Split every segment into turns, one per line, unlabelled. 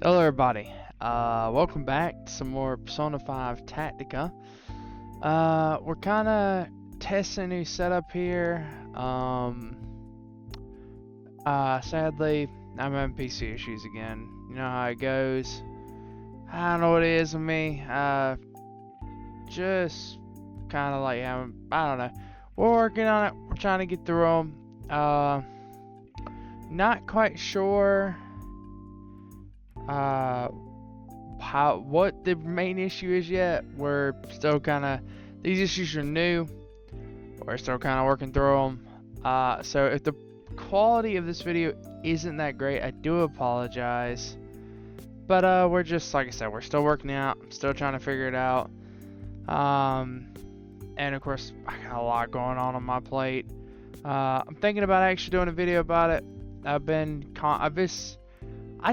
Hello everybody, welcome back to some more Persona 5 Tactica. We're kind of testing a new setup here. Sadly, I'm having PC issues again. You know how it goes. I don't know what it is with me. Just kind of like having, I don't know. We're working on it. We're trying to get through them. Not quite sure what the main issue is yet. We're still kind of, these issues are new. We're still kind of working through them. So if the quality of this video isn't that great, I do apologize. But we're just, like I said, we're still working out. I'm still trying to figure it out. And of course, I got a lot going on my plate. I'm thinking about actually doing a video about it. I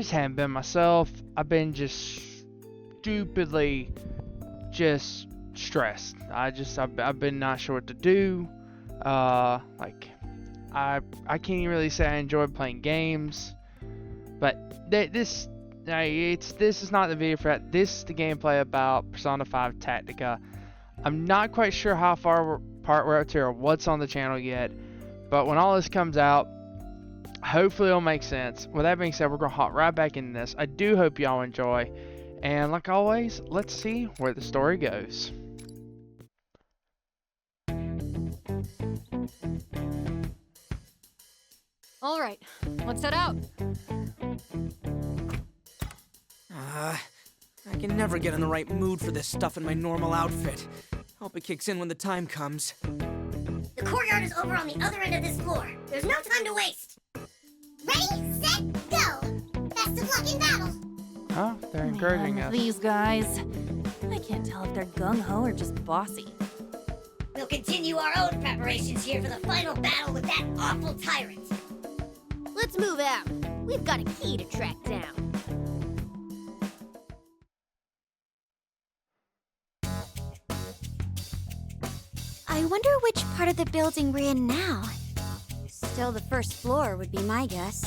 just haven't been myself. I've been just stupidly just stressed. I've been not sure what to do. I can't even really say I enjoyed playing games, but this is not the video for that. This is the gameplay about Persona 5 Tactica. I'm not quite sure how far we're up to or what's on the channel yet, but when all this comes out, hopefully it'll make sense. With that being said, we're gonna hop right back into this. I do hope y'all enjoy, and like always, let's see where the story goes.
All right, let's set out.
I can never get in the right mood for this stuff in my normal outfit. Hope it kicks in when the time comes.
The courtyard is over on the other end of this floor. There's no time to waste. Ready, set, go! Best of luck in battle!
Huh? They're encouraging
Man,
us.
these guys. I can't tell if they're gung-ho or just bossy.
We'll continue our own preparations here for the final battle with that awful tyrant. Let's move out. We've got a key to track down. I wonder which part of the building we're in now. Still the first floor would be my guess.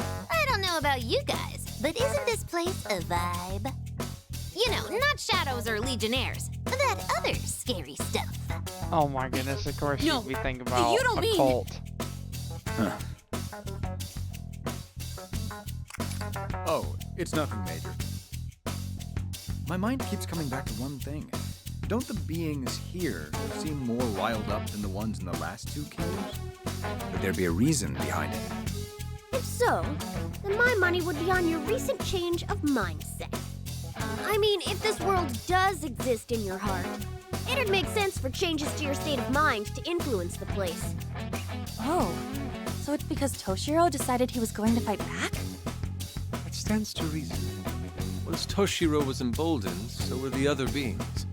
I don't know about you guys, but isn't this place a vibe? You know, not shadows or legionnaires, that other scary stuff.
Oh my goodness! Of course,
No,
we think about
you don't
a
mean-
cult.
Huh. Oh, it's nothing major. My mind keeps coming back to one thing. Don't the beings here seem more riled up than the ones in the last two killers? Would there be a reason behind it?
If so, then my money would be on your recent change of mindset. I mean, if this world does exist in your heart, it'd make sense for changes to your state of mind to influence the place.
Oh, so it's because Toshiro decided he was going to fight back?
That stands to reason. Once Toshiro was emboldened, so were the other beings.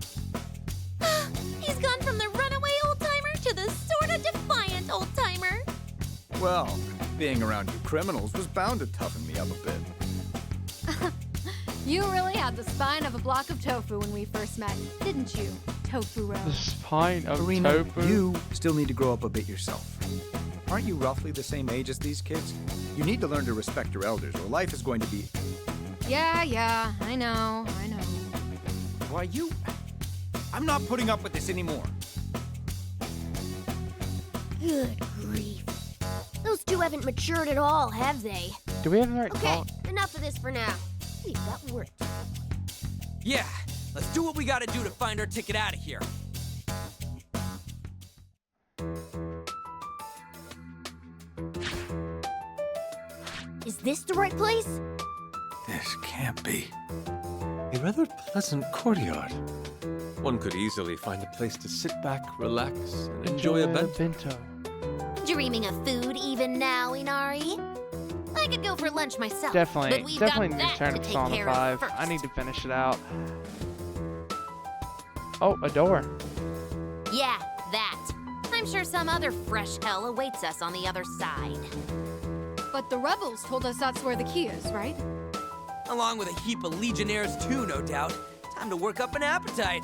He's gone from the runaway old-timer to the sorta defiant old-timer.
Well, being around you criminals was bound to toughen me up a bit.
You really had the spine of a block of tofu when we first met, didn't you, Tofu-ro?
The spine of
Karina,
tofu.
you still need to grow up a bit yourself. Aren't you roughly the same age as these kids? You need to learn to respect your elders, or life is going to be...
Yeah, I know.
Why, you... I'm not putting up with this anymore.
Good grief. Those two haven't matured at all, have they?
Do we have the right
Okay,
cult?
enough of this for now. We've got work.
Yeah, let's do what we gotta do to find our ticket out of here.
Is this the right place?
This can't be.
A rather pleasant courtyard. One could easily find a place to sit back, relax, and enjoy a bento.
bento.
Dreaming of food even now, Inari? I could go for lunch myself,
Definitely
but we've
need
got
to
that
turn
to
to
take
Persona
care
5.
of first.
I need to finish it out. Oh, a door.
Yeah, that. I'm sure some other fresh hell awaits us on the other side.
But the rebels told us that's where the key is, right?
Along with a heap of legionnaires too, no doubt. Time to work up an appetite.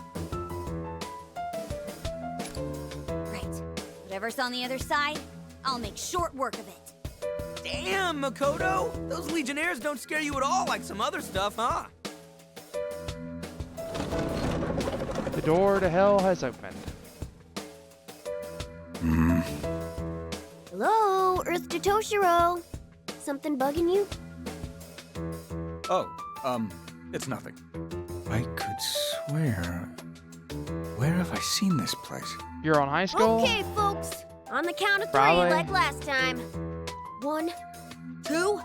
Right. Whatever's on the other side, I'll make short work of it.
Damn, Makoto! Those Legionnaires don't scare you at all like some other stuff, huh?
The door to hell has opened.
Hello, Earth to Toshiro. Something bugging you?
Oh, it's nothing. I could swear. Where have I seen this place?
You're on high school?
Okay, folks. On the count of three,
Probably.
like last time. 1, 2,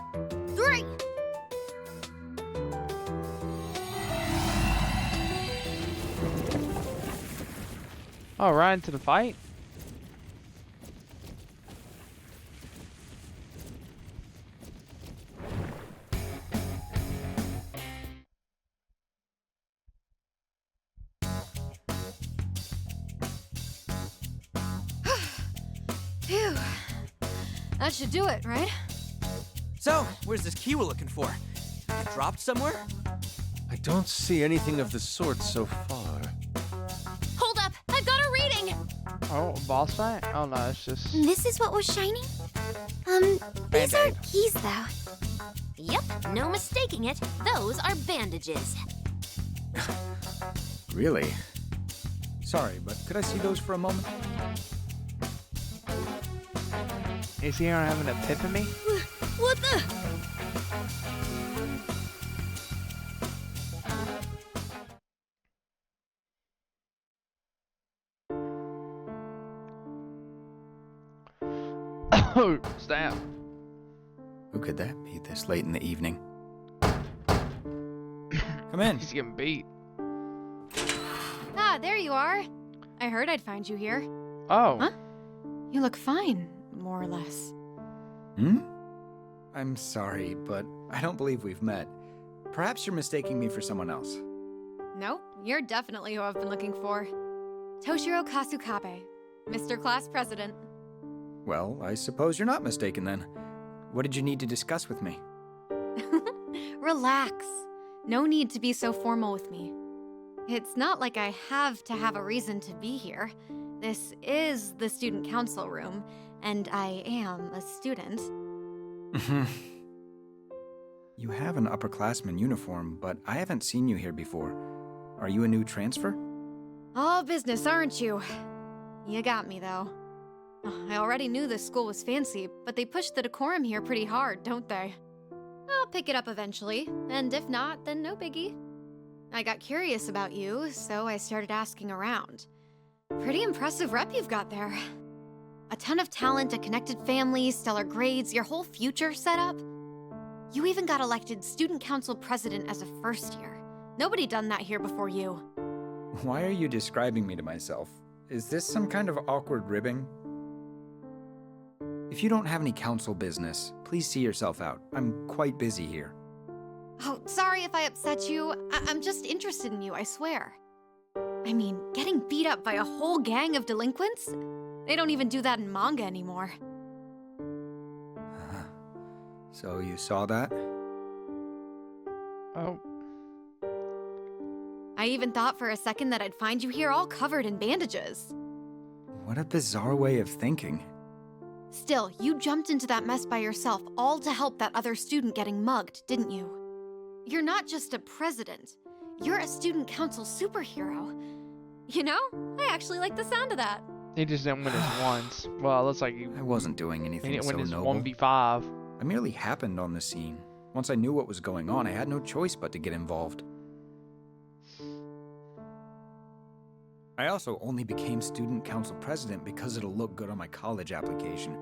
3.
Oh, right into the fight?
Phew. That should do it, right?
So, where's this key we're looking for? It dropped somewhere?
I don't see anything of the sort so far.
Hold up! I've got a reading!
Oh, boss fight? Oh no, it's just...
This is what was shining? These
Band-Aid.
aren't keys, though.
Yep, no mistaking it. Those are bandages.
Really? Sorry, but could I see those for a moment?
Is he gonna have an epiphany?
What the?
Oh, snap.
Who could that be this late in the evening? Come in.
He's getting beat.
Ah, there you are. I heard I'd find you here.
Oh.
Huh? You look fine, more or less.
Hmm? I'm sorry, but I don't believe we've met. Perhaps you're mistaking me for someone else.
Nope, you're definitely who I've been looking for. Toshiro Kasukabe, Mr. Class President.
Well, I suppose you're not mistaken then. What did you need to discuss with me?
Relax. No need to be so formal with me. It's not like I have to have a reason to be here. This is the student council room, and I am a student.
You have an upperclassman uniform, but I haven't seen you here before. Are you a new transfer?
All business, aren't you? You got me, though. I already knew this school was fancy, but they push the decorum here pretty hard, don't they? I'll pick it up eventually, and if not, then no biggie. I got curious about you, so I started asking around. Pretty impressive rep you've got there. A ton of talent, a connected family, stellar grades, your whole future set up. You even got elected student council president as a first year. Nobody done that here before you.
Why are you describing me to myself? Is this some kind of awkward ribbing? If you don't have any council business, please see yourself out. I'm quite busy here.
Oh, sorry if I upset you. I'm just interested in you, I swear. I mean, getting beat up by a whole gang of delinquents? They don't even do that in manga anymore.
So you saw that?
Oh.
I even thought for a second that I'd find you here all covered in bandages.
What a bizarre way of thinking.
Still, you jumped into that mess by yourself, all to help that other student getting mugged, didn't you? You're not just a president. You're a student council superhero. You know, I actually like the sound of that.
He just didn't win his ones. Well, it looks like he
I wasn't doing anything
didn't
so
win his
noble.
1v5.
I merely happened on the scene. Once I knew what was going on, I had no choice but to get involved. I also only became student council president because it'll look good on my college application.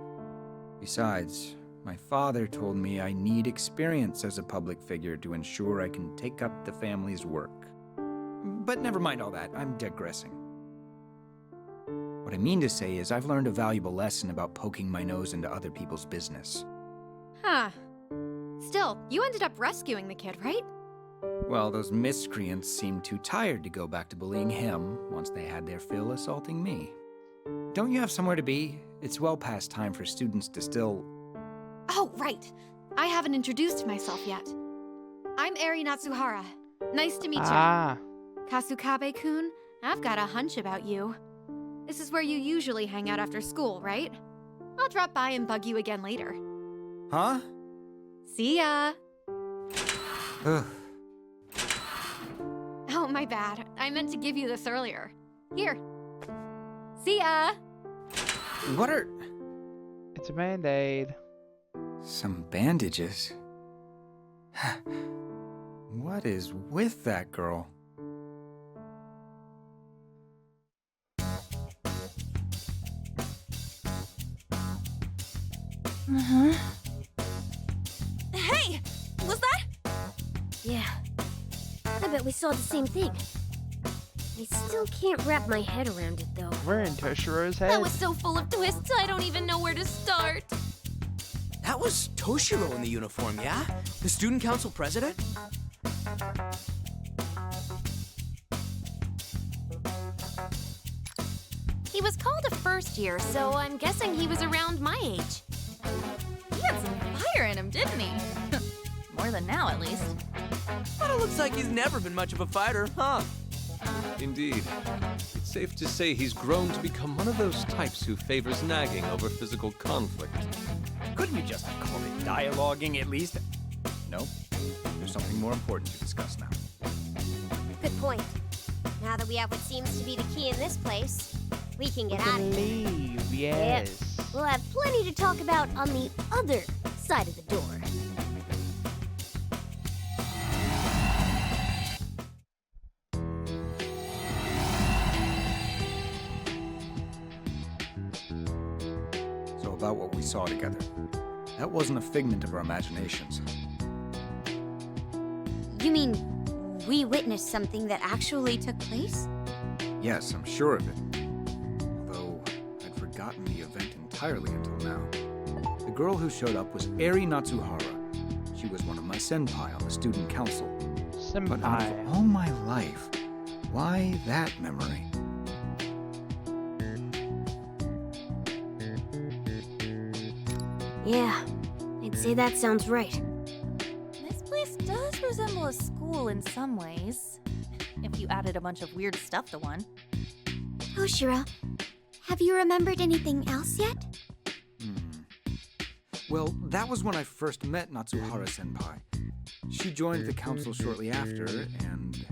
Besides, my father told me I need experience as a public figure to ensure I can take up the family's work. But never mind all that, I'm digressing. What I mean to say is I've learned a valuable lesson about poking my nose into other people's business.
Huh. Still, you ended up rescuing the kid, right?
Well, those miscreants seemed too tired to go back to bullying him once they had their fill assaulting me. Don't you have somewhere to be? It's well past time for students to still...
Oh, right. I haven't introduced myself yet. I'm Eri Natsuhara. Nice to meet you.
Ah.
Kasukabe-kun, I've got a hunch about you. This is where you usually hang out after school, right? I'll drop by and bug you again later.
Huh?
See ya.
Ugh.
Oh, my bad. I meant to give you this earlier. Here. See ya.
What are...
It's a Band-Aid.
Some bandages? What is with that girl?
Hey! Was that?
Yeah. I bet we saw the same thing. I still can't wrap my head around it, though.
We're in Toshiro's head.
That was so full of twists, I don't even know where to start.
That was Toshiro in the uniform, yeah? The student council president?
He was called a first year, so I'm guessing he was around my age.
He had some fire in him, didn't he? More than now, at least.
But it looks like he's never been much of a fighter, huh?
Indeed. It's safe to say he's grown to become one of those types who favors nagging over physical conflict.
Couldn't you just have called it dialoguing at least? Nope. There's something more important to discuss now.
Good point. Now that we have what seems to be the key in this place, we can get
We
out
can
of here.
leave, yes.
We'll have plenty to talk about on the other side of the door.
So about what we saw together. That wasn't a figment of our imaginations.
You mean we witnessed something that actually took place?
Yes, I'm sure of it. Although, I'd forgotten the event entirely until now. The girl who showed up was Eri Natsuhara. She was one of my senpai on the student council. But out of
Senpai.
all my life, why that memory?
Yeah, I'd say that sounds right.
This place does resemble a school in some ways. If you added a bunch of weird stuff to one.
Toshiro, have you remembered anything else yet?
Well, that was when I first met Natsuhara-senpai. She joined the council shortly after, and...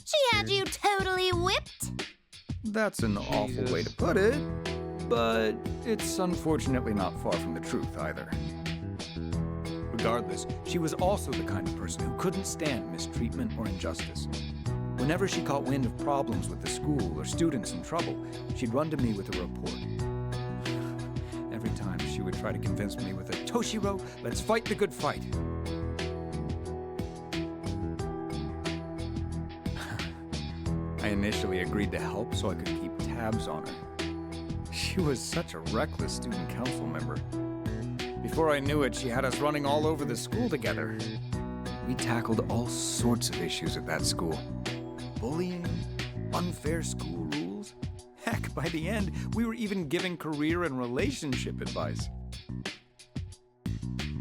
She had you totally whipped.
That's an awful way to put it, but it's unfortunately not far from the truth either. Regardless, she was also the kind of person who couldn't stand mistreatment or injustice. Whenever she caught wind of problems with the school or students in trouble, she'd run to me with a report. Every time she would try to convince me with a, "Toshiro, let's fight the good fight." I initially agreed to help so I could keep tabs on her. She was such a reckless student council member. Before I knew it, she had us running all over the school together. We tackled all sorts of issues at that school. Bullying, unfair school rules. Heck, by the end, we were even giving career and relationship advice.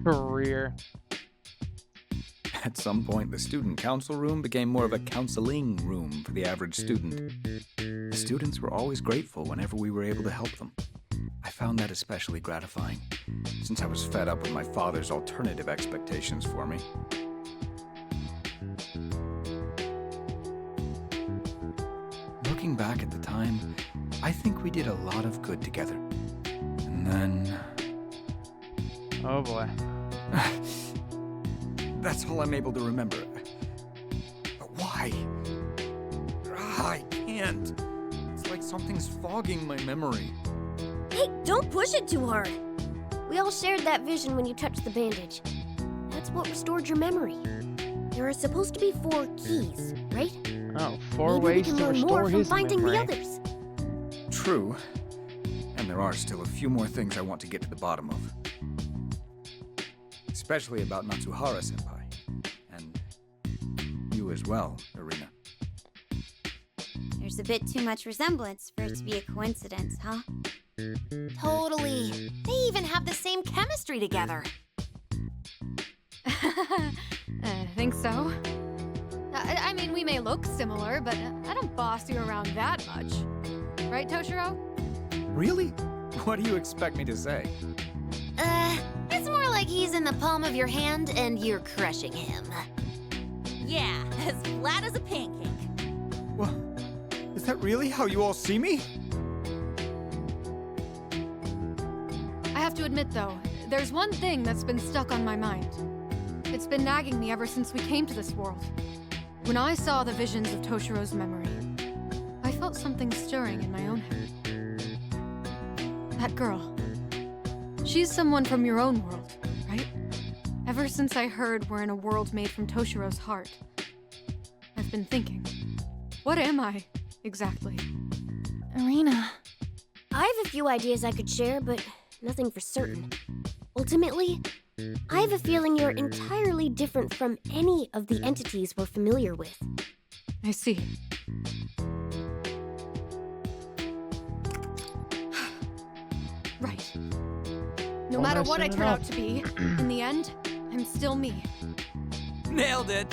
Career.
At some point, the student council room became more of a counseling room for the average student. The students were always grateful whenever we were able to help them. I found that especially gratifying, since I was fed up with my father's alternative expectations for me. Looking back at the time, I think we did a lot of good together. And then...
Oh boy.
That's all I'm able to remember. But why? I can't. It's like something's fogging my memory.
Hey, don't push it too hard. We all shared that vision when you touched the bandage. That's what restored your memory. There are supposed to be 4 keys, right?
Oh, 4
Maybe we
ways
can
to
learn
restore
more from
his
finding
memory.
the others.
True. And there are still a few more things I want to get to the bottom of. Especially about Natsuhara-senpai. And you as well, Irina.
There's a bit too much resemblance for it to be a coincidence, huh?
Totally. They even have the same chemistry together.
Think so? I mean, we may look similar, but I don't boss you around that much. Right, Toshiro?
Really? What do you expect me to say?
It's more like like he's in the palm of your hand and you're crushing him.
Yeah, as flat as a pancake.
Well, is that really how you all see me?
I have to admit, though, there's one thing that's been stuck on my mind. It's been nagging me ever since we came to this world. When I saw the visions of Toshiro's memory, I felt something stirring in my own head. That girl. She's someone from your own world, right? Ever since I heard we're in a world made from Toshiro's heart, I've been thinking, what am I, exactly?
Arena.
I have a few ideas I could share, but nothing for certain. Ultimately, I have a feeling you're entirely different from any of the entities we're familiar with.
I see. Right. No
Well,
matter
nice
what I
setting
turn
it
out to be, in the end, I'm still me.
Nailed it.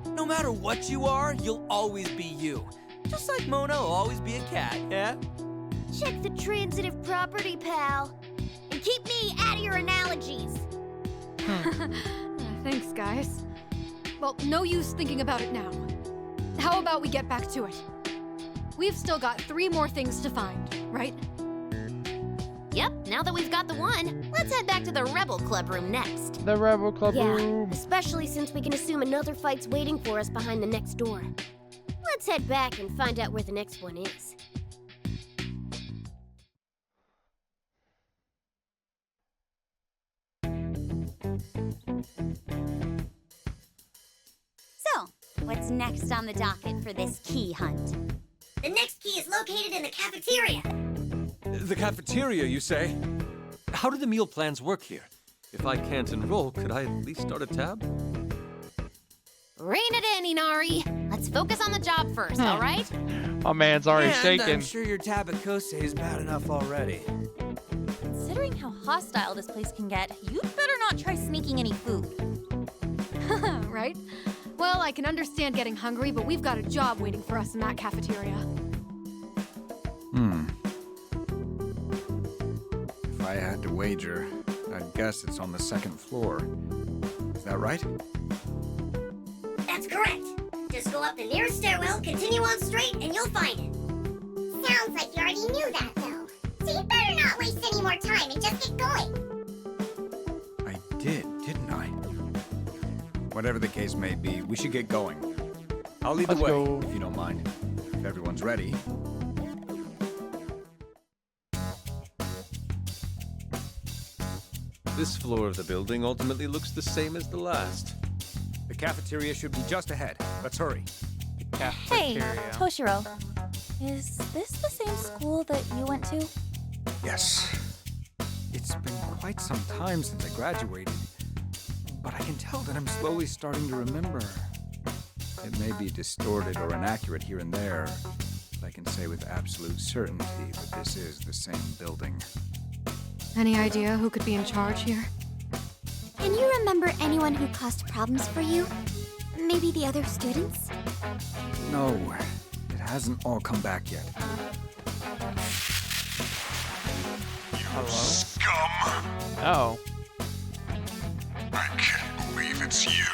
No matter what you are, you'll always be you. Just like Mona will always be a cat, yeah?
Check the transitive property, pal. And keep me out of your analogies.
Thanks, guys. Well, no use thinking about it now. How about we get back to it? We've still got 3 more things to find, right?
Yep, now that we've got the one, let's head back to the Rebel Club room next.
The Rebel Club
Yeah,
room.
especially since we can assume another fight's waiting for us behind the next door. Let's head back and find out where the next one is.
So, what's next on the docket for this key hunt?
The next key is located in the cafeteria.
The cafeteria, you say? How do the meal plans work here? If I can't enroll, could I at least start a tab?
Rein it in, Inari. Let's focus on the job first, all right?
My man's already
And
shaking.
I'm sure your tab at Kosei is bad enough already.
Considering how hostile this place can get, you'd better not try sneaking any food.
Right? Well, I can understand getting hungry, but we've got a job waiting for us in that cafeteria.
If I had to wager, I'd guess it's on the 2nd floor. Is that right?
That's correct. Just go up the nearest stairwell, continue on straight, and you'll find it. Sounds like you already knew that, though. So you better not waste any more time and just get going.
I did, didn't I? Whatever the case may be, we should get going. I'll lead the
Let's
way,
go.
if you don't mind. If everyone's ready.
This floor of the building ultimately looks the same as the last.
The cafeteria should be just ahead. Let's hurry.
Hey,
Cafeteria.
Toshiro. Is this the same school that you went to?
Yes. It's been quite some time since I graduated, but I can tell that I'm slowly starting to remember. It may be distorted or inaccurate here and there, but I can say with absolute certainty that this is the same building.
Any idea who could be in charge here?
Can you remember anyone who caused problems for you? Maybe the other students?
No, it hasn't all come back yet.
Hello?
Scum!
Oh.
I can't believe it's you.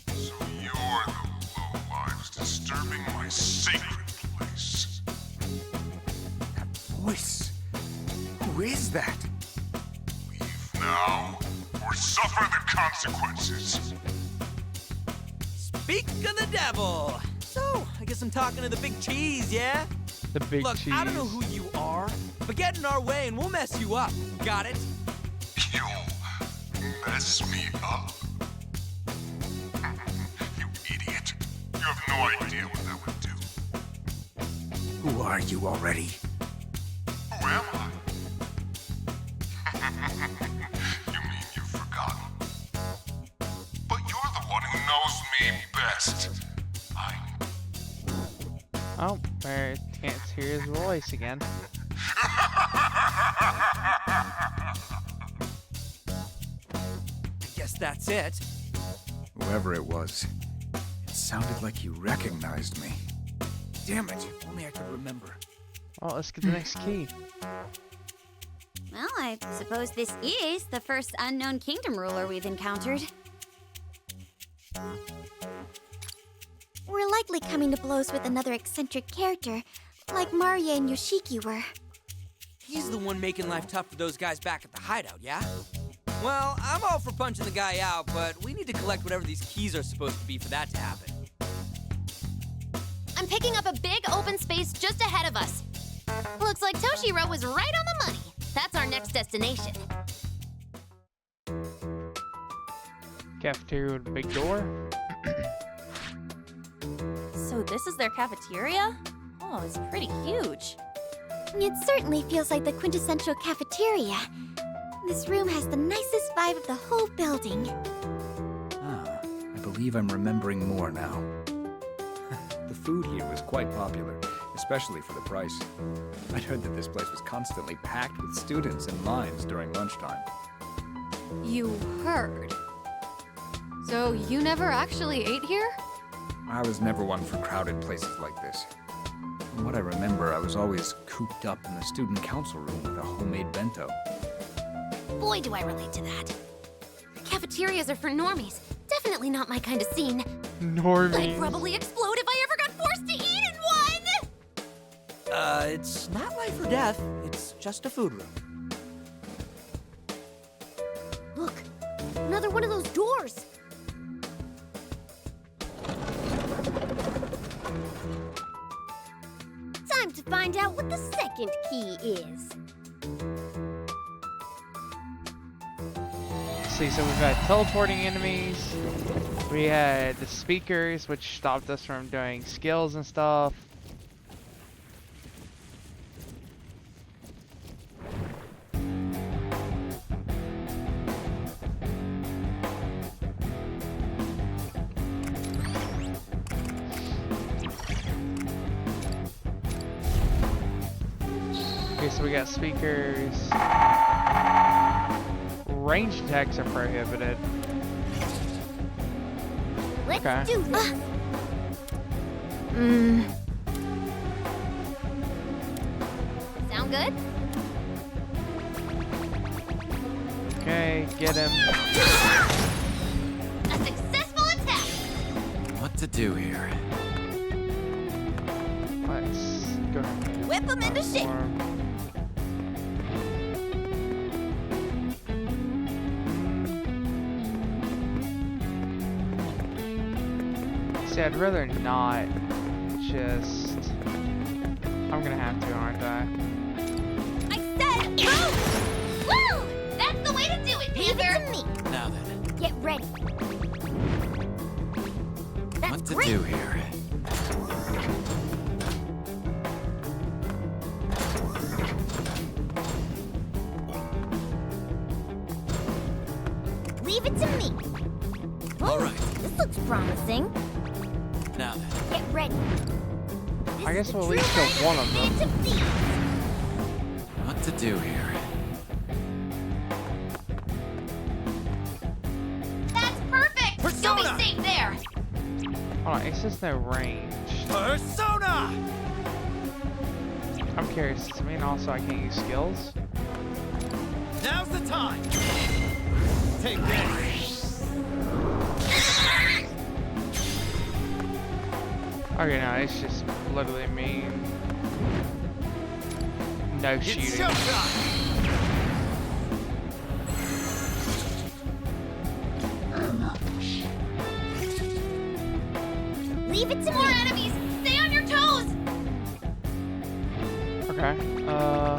So you're the lowlives disturbing my sacred place.
That voice. Who is that?
Leave now, or suffer the consequences.
Speak of the devil. So, I guess I'm talking to the big cheese, yeah?
The big
Look,
cheese.
I don't know who you are, but get in our way and we'll mess you up. Got it?
You'll mess me up. You idiot. You have no idea what that would do.
Who are you already?
Who am I? You mean you've forgotten? But you're the one who knows me best.
Oh, I can't hear his voice again.
I guess that's it.
Whoever it was, it sounded like he recognized me. Damn it, if only I could remember.
Well, let's get the next key.
Well, I suppose this is the first unknown kingdom ruler we've encountered.
We're likely coming to blows with another eccentric character, like Marie and Yoshiki were.
He's the one making life tough for those guys back at the hideout, yeah? Well, I'm all for punching the guy out, but we need to collect whatever these keys are supposed to be for that to happen.
I'm picking up a big open space just ahead of us. Looks like Toshiro was right on the money. That's our next destination.
Cafeteria with a big door.
So this is their cafeteria? Oh, it's pretty huge.
It certainly feels like the quintessential cafeteria. This room has the nicest vibe of the whole building.
Ah, I believe I'm remembering more now. The food here was quite popular, especially for the price. I'd heard that this place was constantly packed with students in lines during lunchtime.
You heard. So you never actually ate here?
I was never one for crowded places like this. From what I remember, I was always cooped up in the student council room with a homemade bento.
Boy, do I relate to that. Cafeterias are for normies. Definitely not my kind of scene.
Normies.
I'd probably explode if I ever got forced to eat in one!
It's not life or death. It's just a food room.
Look, another one of those doors.
Time to find out what the second key is.
See, so we've had teleporting enemies. We had the speakers, which stopped us from doing skills and stuff. Okay, so we got speakers. Range attacks are prohibited.
Let's
Okay.
do this.
Sound good?
Okay, get him.
A successful attack!
What to do here?
Let's go ahead and
Whip him into shape.
platform. See, I'd rather not just... I'm gonna have to, aren't I?
I said move! Woo! That's the way to do it,
Leave
Panther!
it to me.
Now then,
Get ready. That's
What to
great.
do here?
Leave it to me.
all right.
This looks promising.
Now then.
Get ready. This
I guess
is the
we'll at least
true
kill one of them.
to beat.
What to do here?
That's perfect!
Persona!
You'll be safe there!
Hold on, it says no range.
Persona!
I'm curious, does it mean also I can't use skills?
Now's the time. Take this.
Okay, no, it's just literally mean no
It's
shooting.
showtime.
Leave it to
More
me.
enemies! Stay on your toes!
Okay,
Now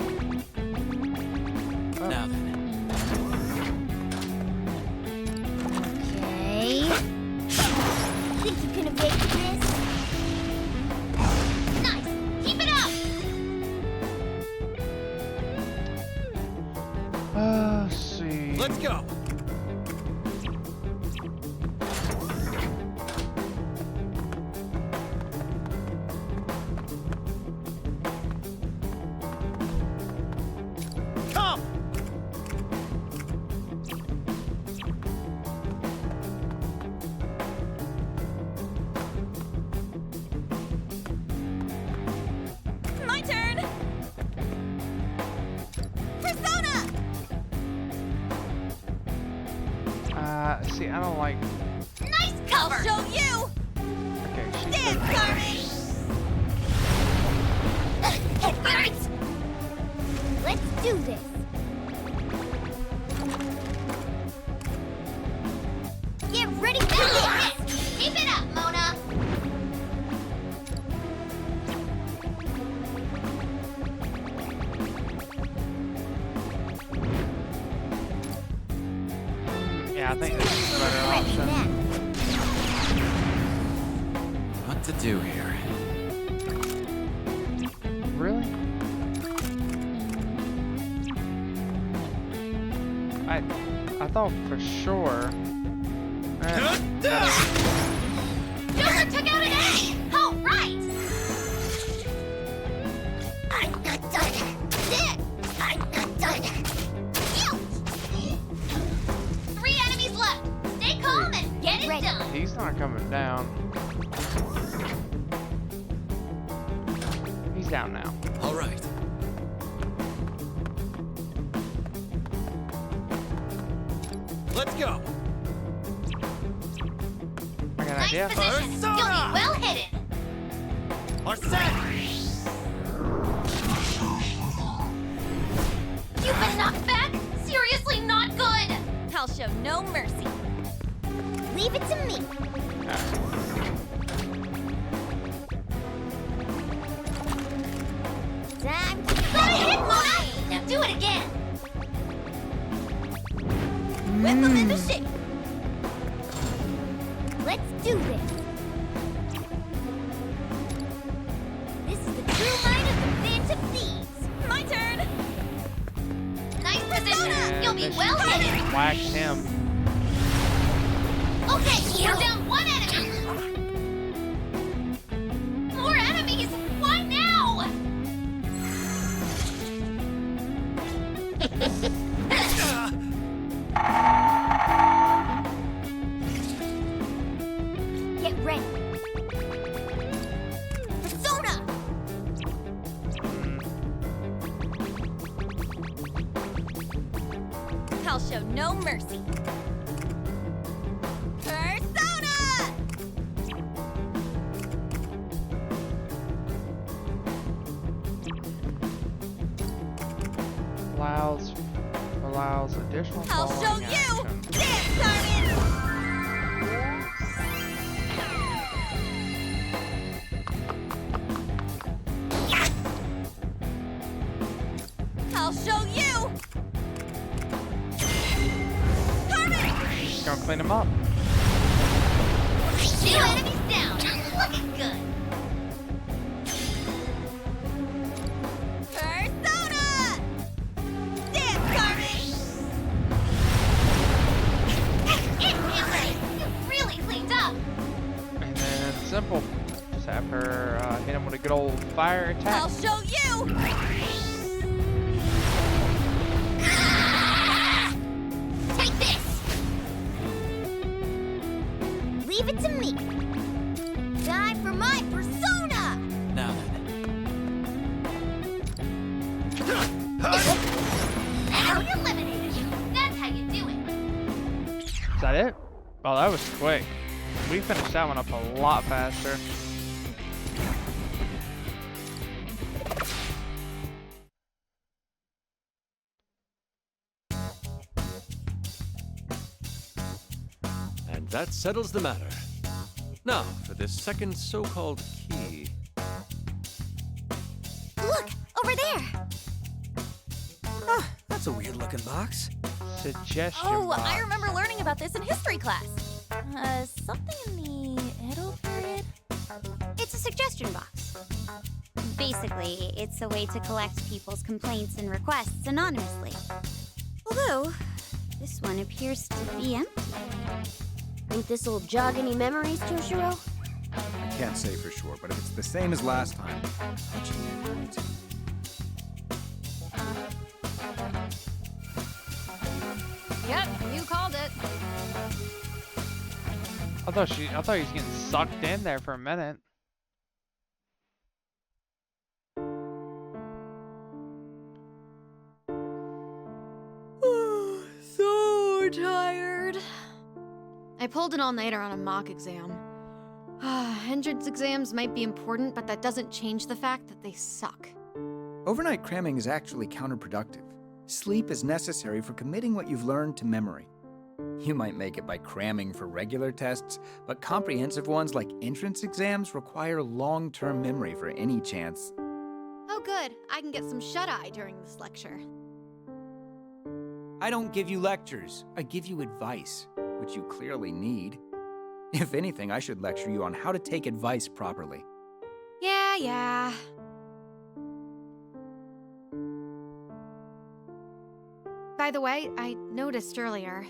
then.
Okay. Think you can evade this?
Nice! Keep it up!
let's see.
Let's go.
See, I don't like.
Nice cover!
I'll show you!
Okay, she's
Dance, Carmen!
Alright! Let's do this. Get ready for this!
Keep it up, Mona!
Yeah, I think this is a better option.
What to do here?
Really? I thought for sure.
Joker took out an A! Oh, right!
I'm not done. There! I'm not done.
Ouch! 3 enemies left. Stay calm and get it done.
He's not coming down. He's down now.
All right. Let's go.
I got an
Nice
idea.
position. You'll be well hidden.
Are set.
You've been knocked back? Seriously not good.
I'll show no mercy.
Leave it to me. Time to
Got a hit, Mona! Now do it again.
Whip them into shape.
Let's do this. This is the true mind of the Phantom Thieves.
My turn.
Nice position.
And
You'll be
this
well
just
hidden.
whacked him.
Okay, we're down 1 enemy. More enemies? Why now?
Get ready. Persona!
I'll show no mercy. Persona!
Allows additional
I'll show
following
you!
action.
Dance, Carmen! I'll show you! Carmen!
Just gonna clean him up.
2 enemies down. Looking good.
Persona! Dance, Carmen!
You really cleaned up.
And then simple. Just have her hit him with a good old fire attack.
I'll show you!
Take this! Leave it to me. Time for my persona!
Now
Now you're eliminated. That's how you do it.
Is that it? Oh, that was quick. We finished that one up a lot faster.
And that settles the matter. Now, for this second so-called key.
Look, over there!
that's a weird looking box.
Suggestion
Oh,
box.
I remember learning about this in history class. Something in the Edo period?
It's a suggestion box. Basically, it's a way to collect people's complaints and requests anonymously. Although, this one appears to be empty. Think this'll jog any memories, Toshiro?
I can't say for sure, but if it's the same as last time, I'll check it out.
Yep, you called it.
I thought he was getting sucked in there for a minute.
So tired.
I pulled an all-nighter on a mock exam. Entrance exams might be important, but that doesn't change the fact that they suck.
Overnight cramming is actually counterproductive. Sleep is necessary for committing what you've learned to memory. You might make it by cramming for regular tests, but comprehensive ones like entrance exams require long-term memory for any chance.
Oh good, I can get some shut-eye during this lecture.
I don't give you lectures. I give you advice, which you clearly need. If anything, I should lecture you on how to take advice properly.
Yeah. By the way, I noticed earlier,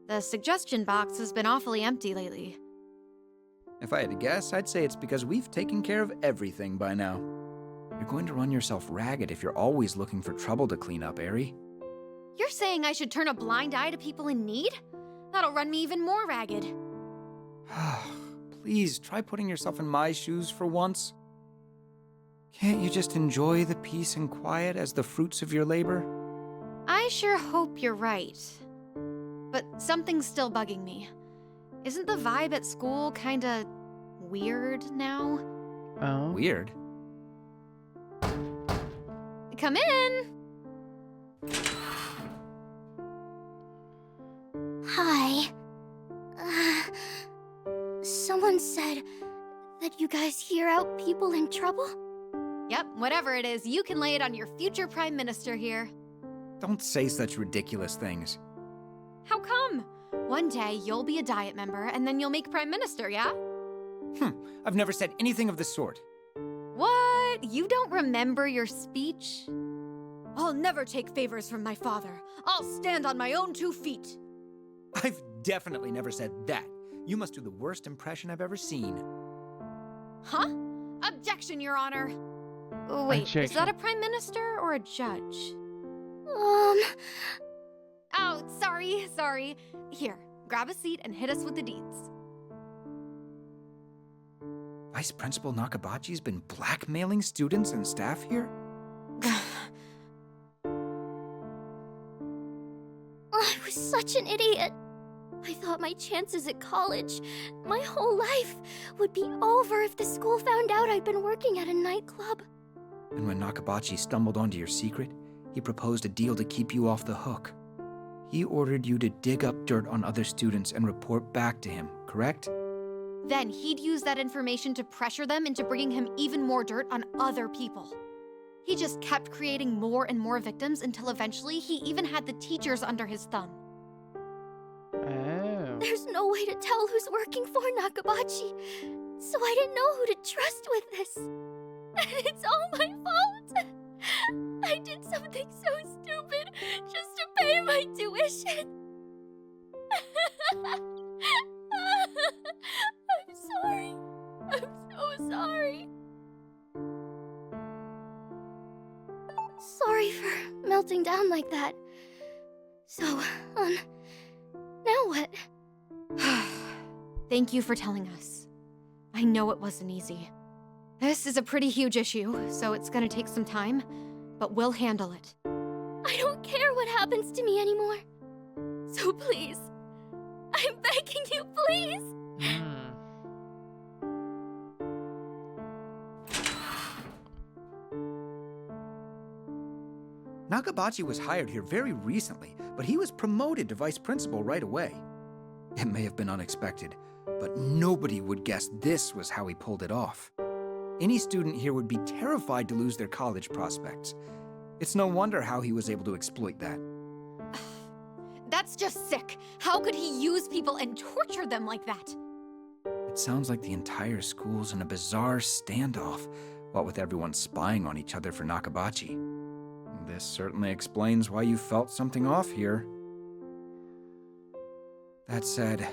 the suggestion box has been awfully empty lately.
If I had to guess, I'd say it's because we've taken care of everything by now. You're going to run yourself ragged if you're always looking for trouble to clean up, Eri.
You're saying I should turn a blind eye to people in need? That'll run me even more ragged.
Please, try putting yourself in my shoes for once. Can't you just enjoy the peace and quiet as the fruits of your labor?
I sure hope you're right. But something's still bugging me. Isn't the vibe at school kinda weird now?
Oh.
Weird?
Come in!
Hi. Someone said that you guys hear out people in trouble?
Yep, whatever it is, you can lay it on your future prime minister here.
Don't say such ridiculous things.
How come? One day you'll be a Diet member and then you'll make prime minister, yeah?
I've never said anything of the sort.
What? You don't remember your speech? I'll never take favors from my father. I'll stand on my own 2 feet.
I've definitely never said that. You must do the worst impression I've ever seen.
Huh? Objection, Your Honor. Wait, is
Objection.
that a prime minister or a judge? Oh, sorry. Here, grab a seat and hit us with the deeds.
Vice Principal Nakabachi's been blackmailing students and staff here?
I was such an idiot. I thought my chances at college, my whole life, would be over if the school found out I'd been working at a nightclub.
And when Nakabachi stumbled onto your secret, he proposed a deal to keep you off the hook. He ordered you to dig up dirt on other students and report back to him, correct?
Then he'd use that information to pressure them into bringing him even more dirt on other people. He just kept creating more and more victims until eventually he even had the teachers under his thumb.
Oh.
There's no way to tell who's working for Nakabachi, so I didn't know who to trust with this. And it's all my fault. I did something so stupid just to pay my tuition. I'm sorry. I'm so sorry. Sorry for melting down like that. So, now what?
Thank you for telling us. I know it wasn't easy. This is a pretty huge issue, so it's gonna take some time, but we'll handle it.
I don't care what happens to me anymore. So please, I'm begging you, please.
Nakabachi was hired here very recently, but he was promoted to vice principal right away. It may have been unexpected, but nobody would guess this was how he pulled it off. Any student here would be terrified to lose their college prospects. It's no wonder how he was able to exploit that.
That's just sick. How could he use people and torture them like that?
It sounds like the entire school's in a bizarre standoff, what with everyone spying on each other for Nakabachi. This certainly explains why you felt something off here. That said,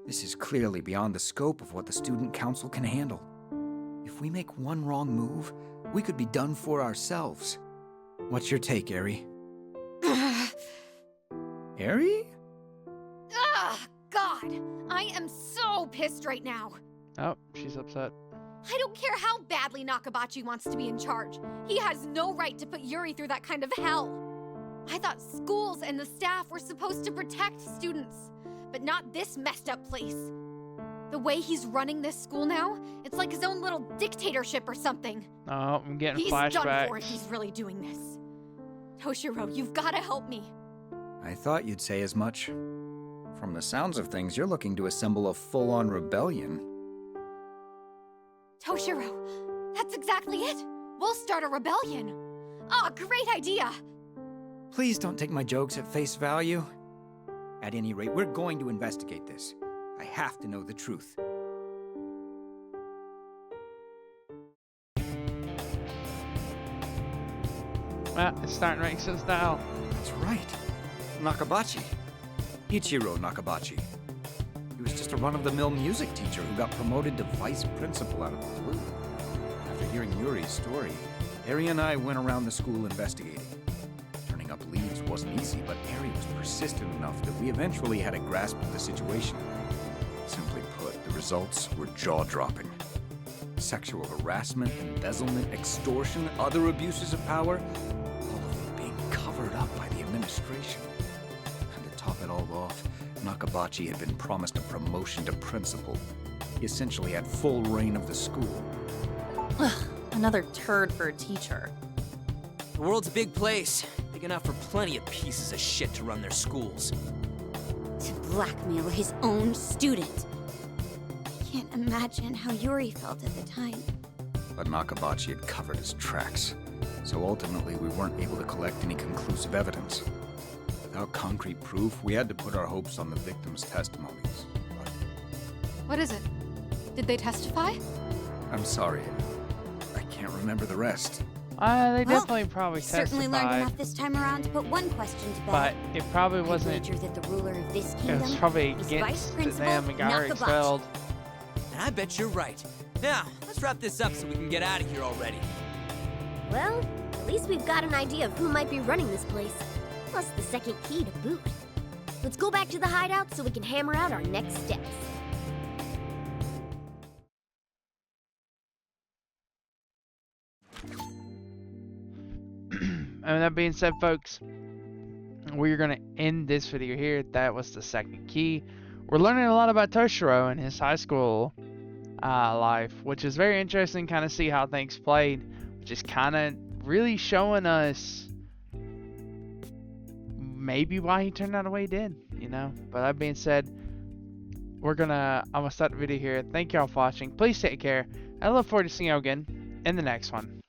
this is clearly beyond the scope of what the student council can handle. If we make one wrong move, we could be done for ourselves. What's your take, Eri? Eri?
Ah, God! I am so pissed right now.
Oh, she's upset.
I don't care how badly Nakabachi wants to be in charge. He has no right to put Yuri through that kind of hell. I thought schools and the staff were supposed to protect students. but not this messed up place. The way he's running this school now, it's like his own little dictatorship or something.
Oh, I'm getting
He's
flashbacks.
done for if he's really doing this. Toshiro, you've got to help me.
I thought you'd say as much. From the sounds of things, you're looking to assemble a full-on rebellion.
Toshiro, that's exactly it. We'll start a rebellion. Ah, great idea.
Please don't take my jokes at face value. At any rate, we're going to investigate this. I have to know the truth.
Well, it's starting to make sense now.
That's right. Nakabachi. Ichiro Nakabachi. He was just a run-of-the-mill music teacher who got promoted to vice principal out of the blue. After hearing Yuri's story, Eri and I went around the school investigating. Turning up leads wasn't easy, but Eri was persistent enough that we eventually had a grasp of the situation. Simply put, the results were jaw-dropping. Sexual harassment, embezzlement, extortion, other abuses of power, all of it being covered up by the administration. And to top it all off, Nakabachi had been promised a promotion to principal. He essentially had full reign of the school.
Another turd for a teacher.
The world's a big place, big enough for plenty of pieces of shit to run their schools.
To blackmail his own student. I can't imagine how Yuri felt at the time.
But Nakabachi had covered his tracks, so ultimately we weren't able to collect any conclusive evidence. Without concrete proof, we had to put our hopes on the victims' testimonies. But
What is it? Did they testify?
I'm sorry, I can't remember the rest.
They
Well,
definitely probably
Certainly learned
testified,
enough this time around to put one question to bed.
but it probably
I
wasn't.
wager that the ruler of this
It
kingdom
was probably
is
against
Vice Principal
them and got her
Nakabachi.
expelled.
And I bet you're right. Now, let's wrap this up so we can get out of here already.
Well, at least we've got an idea of who might be running this place. Plus the second key to boot. Let's go back to the hideout so we can hammer out our next steps.
And that being said, folks, we're going to end this video here. That was the second key. We're learning a lot about Toshiro and his high school life, which is very interesting, kind of see how things played, which is kind of really showing us maybe why he turned out the way he did, you know. But that being said, I'm gonna start the video here. Thank y'all for watching. Please take care. I look forward to seeing y'all again in the next one.